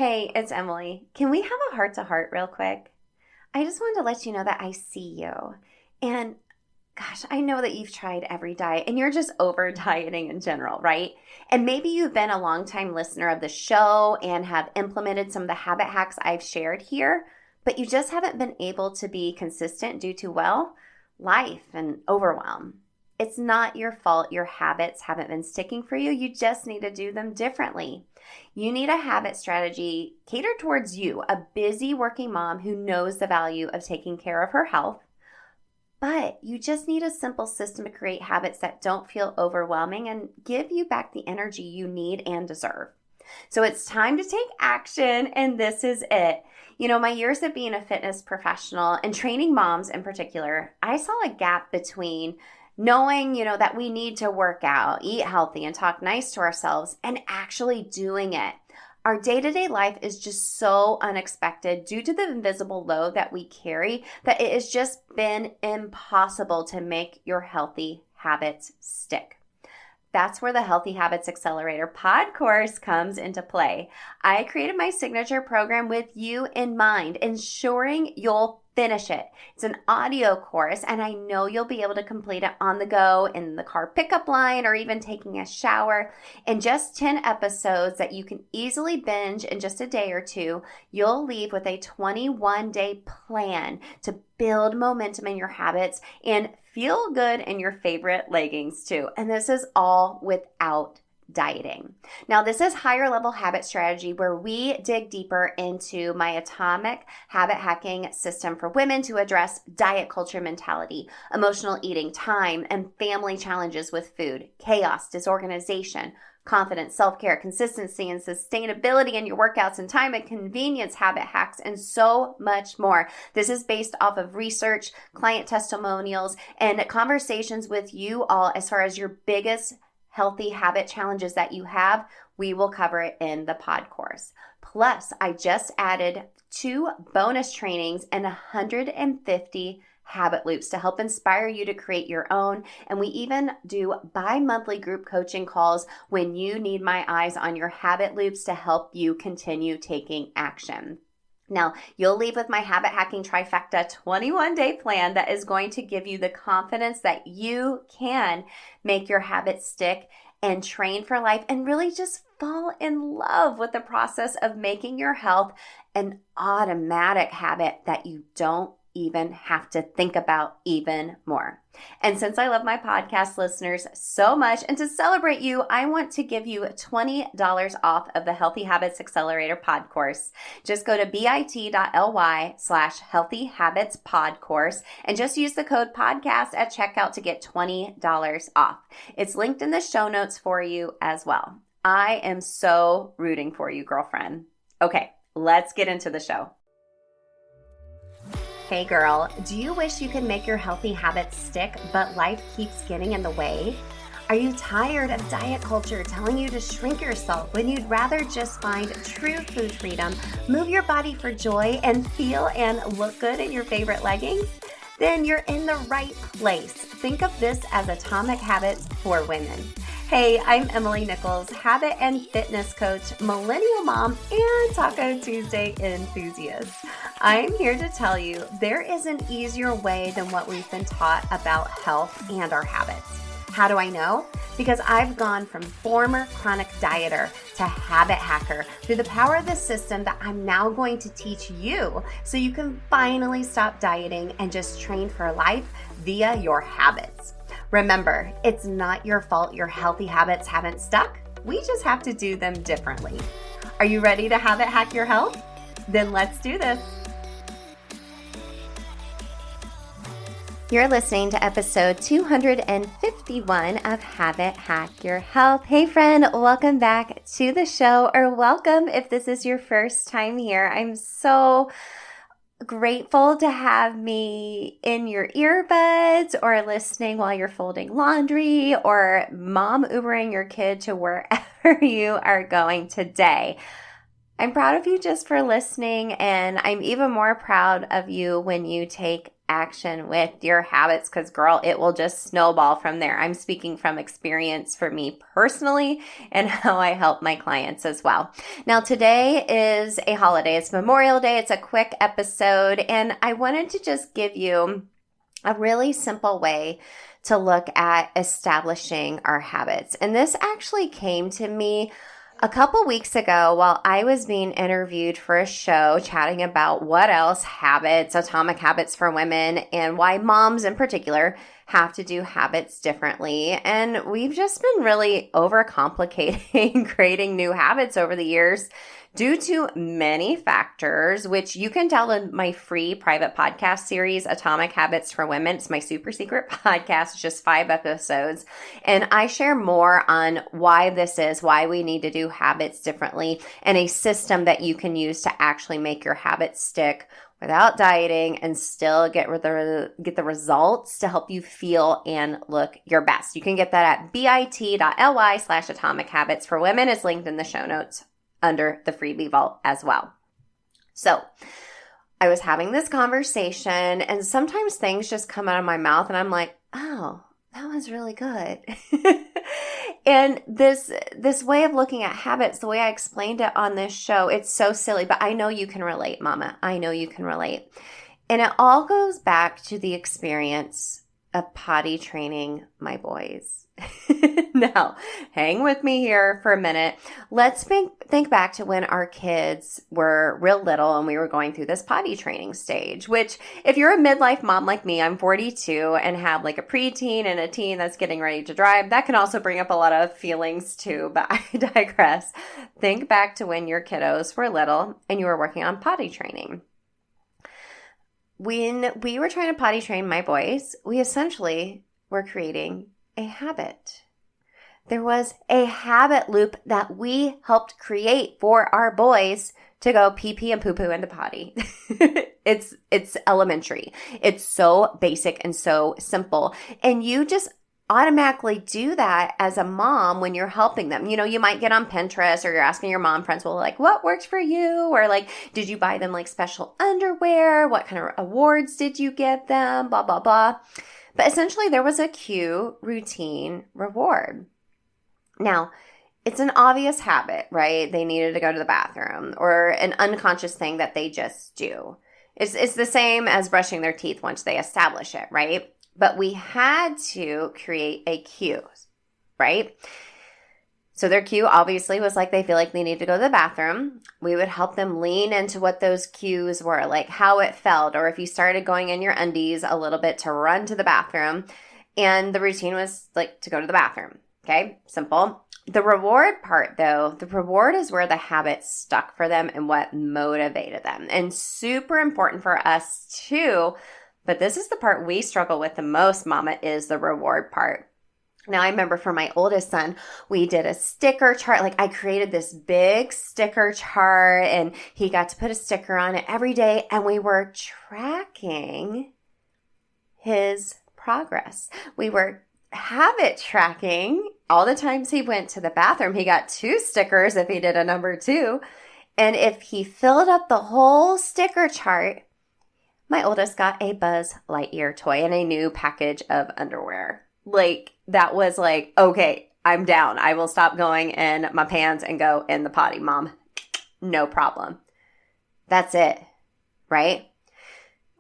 Hey, it's Emily. Can we have a heart-to-heart real quick? I just wanted to let you know that I see you. And gosh, I know that you've tried every diet and you're just over dieting in general, right? And maybe you've been a longtime listener of the show and have implemented some of the habit hacks I've shared here, but you just haven't been able to be consistent due to, well, life and overwhelm. It's not your fault your habits haven't been sticking for you. You just need to do them differently. You need a habit strategy catered towards you, a busy working mom who knows the value of taking care of her health. But you just need a simple system to create habits that don't feel overwhelming and give you back the energy you need and deserve. So it's time to take action, and this is it. You know, my years of being a fitness professional and training moms in particular, I saw a gap between knowing, that we need to work out, eat healthy, and talk nice to ourselves, and actually doing it. Our day-to-day life is just so unexpected due to the invisible load that we carry that it has just been impossible to make your healthy habits stick. That's where the Healthy Habits Accelerator pod course comes into play. I created my signature program with you in mind, ensuring you'll finish it. It's an audio course, and I know you'll be able to complete it on the go, in the car pickup line, or even taking a shower. In just 10 episodes that you can easily binge in just a day or two, you'll leave with a 21-day plan to build momentum in your habits and feel good in your favorite leggings too. And this is all without dieting. Now, this is higher level habit strategy where we dig deeper into my atomic habit hacking system for women to address diet culture mentality, emotional eating, time, and family challenges with food, chaos, disorganization, confidence, self-care, consistency, and sustainability in your workouts, and time and convenience habit hacks, and so much more. This is based off of research, client testimonials, and conversations with you all as far as your biggest healthy habit challenges that you have. We will cover it in the pod course. Plus, I just added 2 bonus trainings and 150 habit loops to help inspire you to create your own. And we even do bi-monthly group coaching calls when you need my eyes on your habit loops to help you continue taking action. Now, you'll leave with my habit hacking trifecta 21-day plan that is going to give you the confidence that you can make your habits stick and train for life and really just fall in love with the process of making your health an automatic habit that you don't even have to think about even more. And since I love my podcast listeners so much, and to celebrate you, I want to give you $20 off of the Healthy Habits Accelerator pod course. Just go to bit.ly/Healthy Habits pod course and just use the code podcast at checkout to get $20 off. It's linked in the show notes for you as well. I am so rooting for you, girlfriend. Okay, let's get into the show. Hey girl, do you wish you could make your healthy habits stick, but life keeps getting in the way? Are you tired of diet culture telling you to shrink yourself when you'd rather just find true food freedom, move your body for joy, and feel and look good in your favorite leggings? Then you're in the right place. Think of this as Atomic Habits for women. Hey, I'm Emily Nichols, habit and fitness coach, millennial mom, and Taco Tuesday enthusiast. I'm here to tell you there is an easier way than what we've been taught about health and our habits. How do I know? Because I've gone from former chronic dieter to habit hacker through the power of the system that I'm now going to teach you so you can finally stop dieting and just train for life via your habits. Remember, it's not your fault your healthy habits haven't stuck. We just have to do them differently. Are you ready to habit hack your health? Then let's do this. You're listening to episode 251 of Habit Hack Your Health. Hey friend, welcome back to the show, or welcome if this is your first time here. I'm so grateful to have me in your earbuds or listening while you're folding laundry or mom Ubering your kid to wherever you are going today. I'm proud of you just for listening, and I'm even more proud of you when you take action with your habits because, girl, it will just snowball from there. I'm speaking from experience for me personally and how I help my clients as well. Now, today is a holiday. It's Memorial Day. It's a quick episode, and I wanted to just give you a really simple way to look at establishing our habits. And this actually came to me a couple weeks ago while I was being interviewed for a show chatting about what else habits, atomic habits for women, and why moms in particular have to do habits differently. And we've just been really overcomplicating creating new habits over the years due to many factors, which you can tell in my free private podcast series, Atomic Habits for Women. It's my super secret podcast. It's just 5 episodes. And I share more on why this is, why we need to do habits differently, and a system that you can use to actually make your habits stick without dieting and still get the results to help you feel and look your best. You can get that at bit.ly/atomic habits for women. It's linked in the show notes under the freebie vault as well. So I was having this conversation, and sometimes things just come out of my mouth and I'm like, oh, that was really good. And this way of looking at habits, the way I explained it on this show, it's so silly, but I know you can relate, Mama. I know you can relate. And it all goes back to the experience of potty training my boys. Now, hang with me here for a minute. Let's think back to when our kids were real little and we were going through this potty training stage, which if you're a midlife mom like me, I'm 42 and have like a preteen and a teen that's getting ready to drive, that can also bring up a lot of feelings too, but I digress. Think back to when your kiddos were little and you were working on potty training. When we were trying to potty train my boys, we essentially were creating a habit. There was a habit loop that we helped create for our boys to go pee pee and poo poo in the potty. It's elementary. It's so basic and so simple. And you just automatically do that as a mom when you're helping them. You know, you might get on Pinterest or you're asking your mom friends, well, like, what works for you? Or like, did you buy them like special underwear? What kind of awards did you give them? Blah, blah, blah. But essentially there was a cue, routine, reward. Now, it's an obvious habit, right? They needed to go to the bathroom, or an unconscious thing that they just do. It's the same as brushing their teeth once they establish it, right? But we had to create a cue, right? So their cue obviously was like they feel like they need to go to the bathroom. We would help them lean into what those cues were, like how it felt, or if you started going in your undies a little bit to run to the bathroom. And the routine was like to go to the bathroom. Okay, simple. The reward part, though, the reward is where the habit stuck for them and what motivated them. And super important for us too, but this is the part we struggle with the most, Mama, is the reward part. Now, I remember for my oldest son, we did a sticker chart. Like I created this big sticker chart and he got to put a sticker on it every day. And we were tracking his progress. We were habit tracking all the times he went to the bathroom. He got 2 stickers if he did a number 2. And if he filled up the whole sticker chart, my oldest got a Buzz Lightyear toy and a new package of underwear. Like, that was like, okay, I'm down. I will stop going in my pants and go in the potty, Mom. No problem. That's it, right?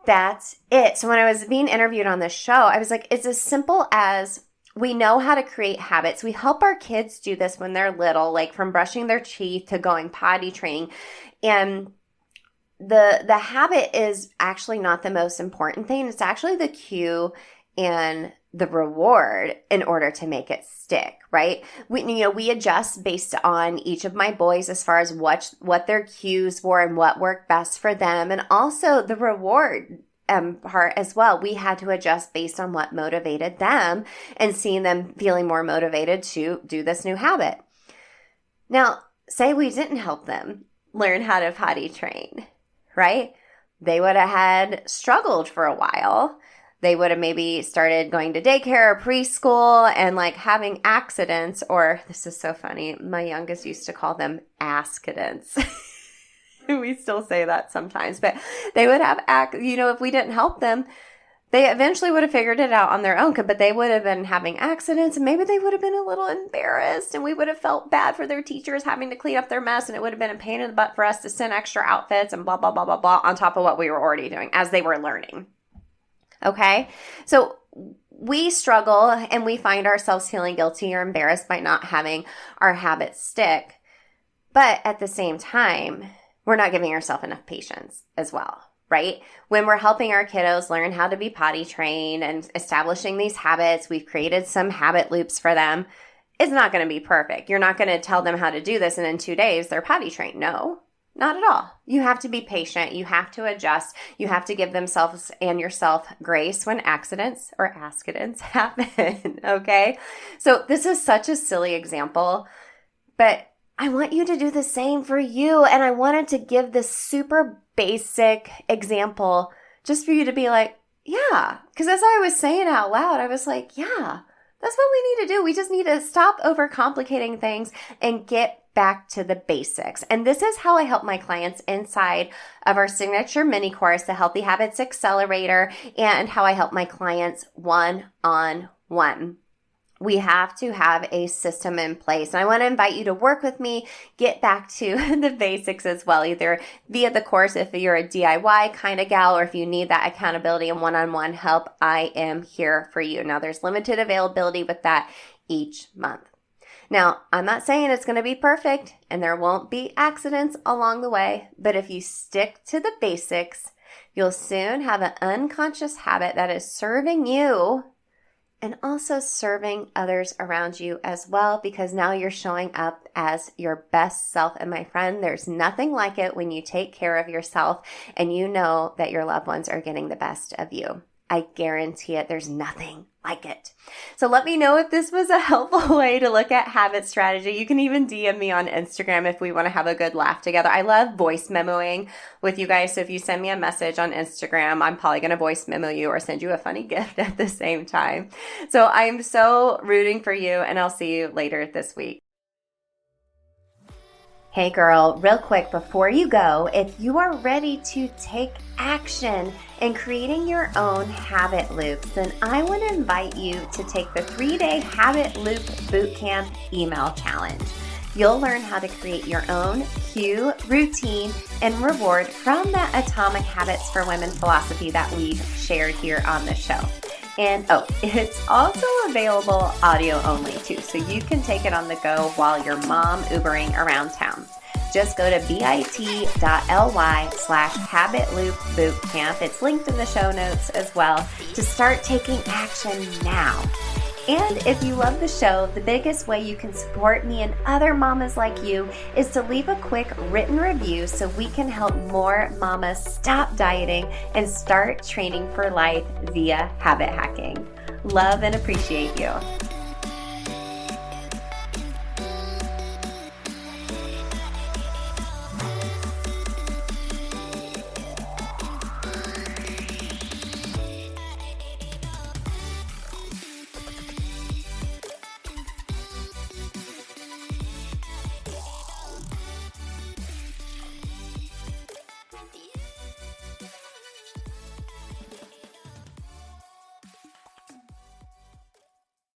That's it. So when I was being interviewed on this show, I was like, it's as simple as we know how to create habits. We help our kids do this when they're little, like from brushing their teeth to going potty training. And the habit is actually not the most important thing. It's actually the cue and the reward in order to make it stick, right? We adjust based on each of my boys as far as what their cues were and what worked best for them. And also the reward part as well. We had to adjust based on what motivated them and seeing them feeling more motivated to do this new habit. Now, say we didn't help them learn how to potty train, right? They would have had struggled for a while. They would have maybe started going to daycare or preschool and like having accidents, or this is so funny. My youngest used to call them accidents. We still say that sometimes, but they would have, if we didn't help them, They eventually would have figured it out on their own, but they would have been having accidents, and maybe they would have been a little embarrassed, and we would have felt bad for their teachers having to clean up their mess, and it would have been a pain in the butt for us to send extra outfits and blah, blah, blah, blah, blah, on top of what we were already doing as they were learning. Okay? So we struggle and we find ourselves feeling guilty or embarrassed by not having our habits stick. But at the same time, we're not giving ourselves enough patience as well, right? When we're helping our kiddos learn how to be potty trained and establishing these habits, we've created some habit loops for them. It's not going to be perfect. You're not going to tell them how to do this and in 2 days they're potty trained. No, not at all. You have to be patient. You have to adjust. You have to give themselves and yourself grace when accidents or accidents happen, okay? So this is such a silly example, but I want you to do the same for you. And I wanted to give this super basic example just for you to be like, yeah. Because as I was saying out loud, I was like, yeah, that's what we need to do. We just need to stop overcomplicating things and get back to the basics. And this is how I help my clients inside of our signature mini course, the Healthy Habits Accelerator, and how I help my clients one-on-one. We have to have a system in place. And I want to invite you to work with me, get back to the basics as well, either via the course if you're a DIY kind of gal, or if you need that accountability and one-on-one help, I am here for you. Now, there's limited availability with that each month. Now, I'm not saying it's going to be perfect and there won't be accidents along the way, but if you stick to the basics, you'll soon have an unconscious habit that is serving you and also serving others around you as well, because now you're showing up as your best self. And my friend, there's nothing like it when you take care of yourself and you know that your loved ones are getting the best of you. I guarantee it. There's nothing like it. So let me know if this was a helpful way to look at habit strategy. You can even DM me on Instagram if we want to have a good laugh together. I love voice memoing with you guys. So if you send me a message on Instagram, I'm probably going to voice memo you or send you a funny gift at the same time. So I'm so rooting for you, and I'll see you later this week. Hey girl, real quick before you go, if you are ready to take action in creating your own habit loops, then I want to invite you to take the 3-day Habit Loop Bootcamp email challenge. You'll learn how to create your own cue, routine, and reward from that Atomic Habits for Women philosophy that we've shared here on the show. And it's also available audio only too, so you can take it on the go while you're mom Ubering around town. Just go to bit.ly/habitloopbootcamp. It's linked in the show notes as well to start taking action now. And if you love the show, the biggest way you can support me and other mamas like you is to leave a quick written review so we can help more mamas stop dieting and start training for life via habit hacking. Love and appreciate you.